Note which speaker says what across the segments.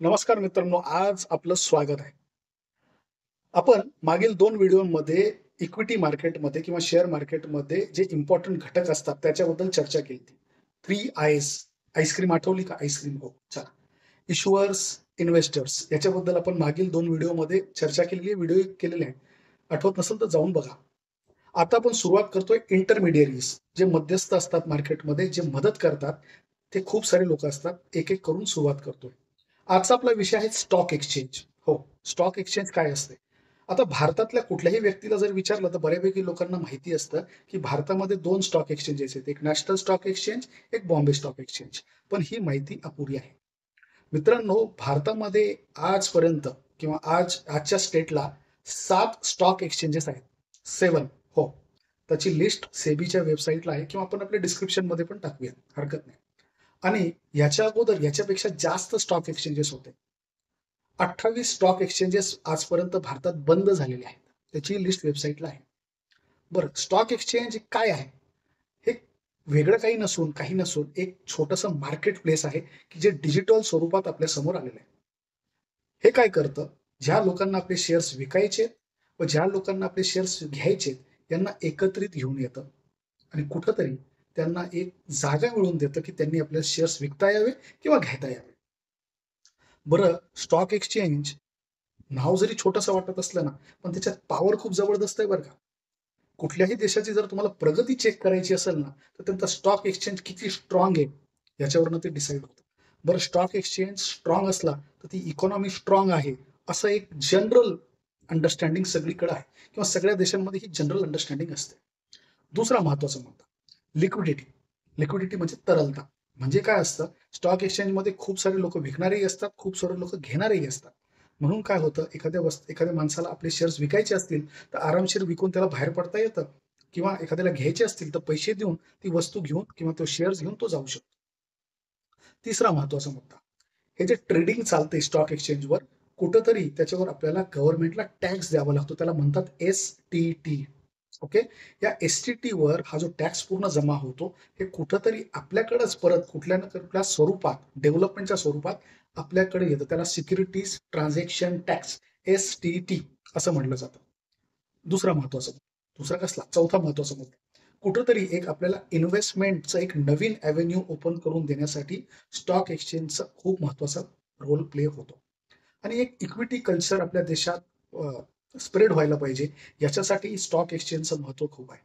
Speaker 1: नमस्कार मित्रांनो, आज आपलं स्वागत आहे. आपण मागील 2 व्हिडिओमध्ये इक्विटी मार्केटमध्ये किंवा शेअर मार्केटमध्ये जे इम्पोर्टंट घटक असतात त्याच्याबद्दल चर्चा केली होती. 3 आयस. आईस्क्रीम आठवली का? आईस्क्रीम हो, चला. इश्युअर्स, इन्व्हेस्टर्स याच्याबद्दल आपण मागील 2 व्हिडिओमध्ये चर्चा केलेली आहे, व्हिडिओ केलेले आहे. आठवत नसेल तर जाऊन बघा. आता आपण सुरुवात करतोय इंटरमिडियरीज जे मध्यस्थ असतात मार्केटमध्ये, जे मदत करतात. ते खूप सारे लोक असतात. एक-एक करून सुरुवात करतोय. आजचा आपला विषय आहे स्टॉक एक्सचेंज. हो, स्टॉक एक्सचेंज काय असते? आता भारतातल्या कुठल्याही व्यक्तीला जर विचारलं तर बऱ्यापैकी लोकांना माहिती असतं, की भारतामध्ये 2 स्टॉक एक्सचेंजेस आहेत. एक नॅशनल स्टॉक एक्सचेंज, एक बॉम्बे स्टॉक एक्सचेंज. पण ही माहिती अपुरी आहे. मित्रांनो, भारतामध्ये आजपर्यंत किंवा आजच्या स्टेटला 7 स्टॉक एक्सचेंजेस आहेत. 7 हो. त्याची लिस्ट सेबीच्या वेबसाईटला आहे किंवा आपण आपल्या डिस्क्रिप्शनमध्ये पण टाकूया, हरकत नाही. आणि याच्या अगोदर याच्यापेक्षा जास्त स्टॉक एक्सचेंजेस होते. 28 स्टॉक एक्सचेंजेस आजपर्यंत भारतात बंद झालेले आहेत. त्याची लिस्ट वेबसाईटला आहे. बरं, स्टॉक एक्सचेंज काय आहे? हे वेगळं काही नसून एक छोटंसं मार्केट प्लेस आहे, की जे डिजिटल स्वरूपात आपल्या समोर आलेलं आहे. हे काय करतं? ज्या लोकांना आपले शेअर्स विकायचे व ज्या लोकांना आपले शेअर्स घ्यायचे यांना एकत्रित घेऊन येतं आणि कुठेतरी त्यांना एक जागा मिळवून देतं, की त्यांनी आपले शेअर्स विकता यावे किंवा घेता यावे. बरं, स्टॉक एक्सचेंज नाव जरी छोटंसं वाटत असलं ना, पण त्याच्यात पॉवर खूप जबरदस्त आहे बरं का. कुठल्याही देशाची जर तुम्हाला प्रगती चेक करायची असेल ना, तर त्यांचा स्टॉक एक्सचेंज किती स्ट्राँग आहे, याच्यावरनं ते डिसाईड होतं. बरं, स्टॉक एक्सचेंज स्ट्राँग असला, तर ती इकॉनॉमी स्ट्राँग आहे, असं एक जनरल अंडरस्टँडिंग सगळीकडे आहे किंवा सगळ्या देशांमध्ये ही जनरल अंडरस्टँडिंग असते. दुसरा महत्त्वाचा मुद्दा, लिक्विडिटी. लिक्विडिटी म्हणजे तरलता. म्हणजे काय असतं, स्टॉक एक्सचेंजमध्ये खूप सारे लोकं विकणारेही असतात, खूप सारे लोकं घेणारेही असतात. म्हणून काय होतं, एखाद्या माणसाला आपले शेअर्स विकायचे असतील, तर आरामशीर विकून त्याला बाहेर पडता येतं किंवा एखाद्याला घ्यायचे असतील, तर पैसे देऊन ती वस्तू घेऊन किंवा तो शेअर्स घेऊन तो जाऊ शकतो. तिसरा महत्त्वाचा मुद्दा, हे जे ट्रेडिंग चालते स्टॉक एक्सचेंजवर, कुठेतरी त्याच्यावर आपल्याला गव्हर्नमेंटला टॅक्स द्यावा लागतो. त्याला म्हणतात एस-टी-टी. ओके. या एस-टी-टीवर हा जो टॅक्स पूर्ण जमा होतो, हे कुठेतरी आपल्याकडेच परत कुठल्या ना कुठल्या स्वरूपात, डेव्हलपमेंटच्या स्वरूपात आपल्याकडे येतं. त्याला सिक्युरिटीज ट्रान्झॅक्शन टॅक्स, एस-टी-टी असं म्हटलं जातं. दुसरा महत्त्वाचा मुद्दा. दुसरा कसला? चौथा महत्त्वाचा मुद्दा. कुठेतरी एक आपल्याला इन्व्हेस्टमेंटचं एक नवीन एव्हेन्यू ओपन करून देण्यासाठी स्टॉक एक्सचेंजचा खूप महत्त्वाचा रोल प्ले होतो. आणि एक इक्विटी कल्चर आपल्या देशात स्प्रेड व्हायला पाहिजे, याच्यासाठी स्टॉक एक्सचेंजचं महत्त्व खूप आहे.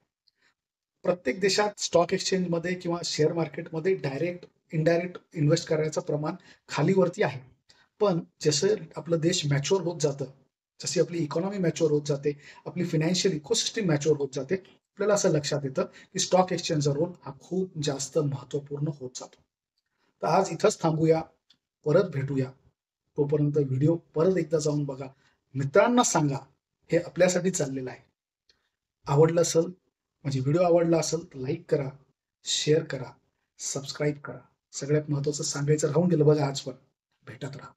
Speaker 1: प्रत्येक देशात स्टॉक एक्सचेंजमध्ये किंवा शेअर मार्केटमध्ये डायरेक्ट, इनडायरेक्ट इन्व्हेस्ट करायचं प्रमाण खालीवरती आहे. पण जसं आपलं देश मॅच्युअर होत जातं, जशी आपली इकॉनॉमी मॅच्युअर होत जाते, आपली फायनान्शियल इकोसिस्टम मॅच्युअर होत जाते, आपल्याला असं लक्षात येतं, की स्टॉक एक्सचेंजचा रोल हा खूप जास्त महत्त्वपूर्ण होत जातो. तर आज इथंच थांबूया. परत भेटूया. तोपर्यंत व्हिडिओ परत एकदा जाऊन बघा. मित्रांना सांगा, हे आपल्यासाठी चाललेलं आहे. आवडलं असेल म्हणजे व्हिडिओ आवडला असेल तर लाईक करा, शेअर करा, सबस्क्राईब करा. सगळ्यात महत्त्वाचं सांगायचं राहून गेलं बघा आज पण. भेटत राहा.